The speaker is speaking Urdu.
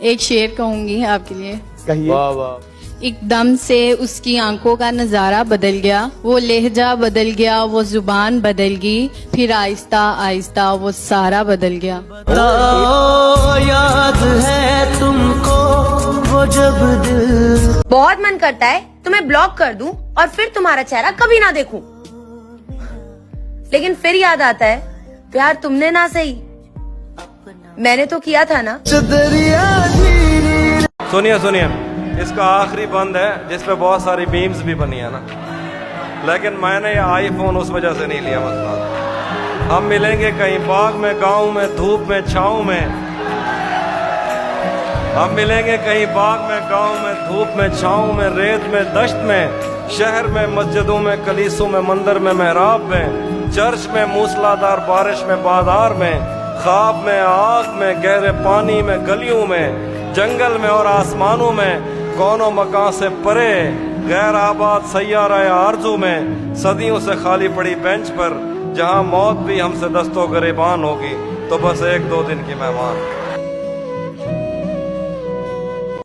ایک شعر کہوں گی آپ کے لیے. کہیے. واہ واہ. ایک دم سے اس کی آنکھوں کا نظارہ بدل گیا, وہ لہجہ بدل گیا, وہ زبان بدل گئی, پھر آہستہ آہستہ وہ سارا بدل گیا. یاد ہے تم کو وہ جب دل. بہت من کرتا ہے تمہیں بلاک کر دوں اور پھر تمہارا چہرہ کبھی نہ دیکھوں, لیکن پھر یاد آتا ہے پیار تم نے نہ سہی, میں نے تو کیا تھا نا. سنیے اس کا آخری بند ہے جس پہ بہت ساری بیمز بھی بنی ہے نا, لیکن میں نے یہ آئی فون اس وجہ سے نہیں لیا. مسئلہ ہم ملیں گے کہیں باغ میں, گاؤں میں, دھوپ میں, چھاؤں میں. ہم ملیں گے کہیں باغ میں, گاؤں میں, دھوپ میں, چھاؤں میں, ریت میں, دشت میں, شہر میں, مسجدوں میں, کلیسوں میں, مندر میں, محراب میں, چرچ میں, موسلادھار بارش میں, بازار میں, خواب میں, آگ میں, گہرے پانی میں, گلیوں میں, جنگل میں اور آسمانوں میں, کونوں مکان سے پرے, غیر آباد سیارہ آرزو میں, صدیوں سے خالی پڑی بینچ پر, جہاں موت بھی ہم سے دست و گریبان ہوگی تو بس 1-2 دن کی مہمان.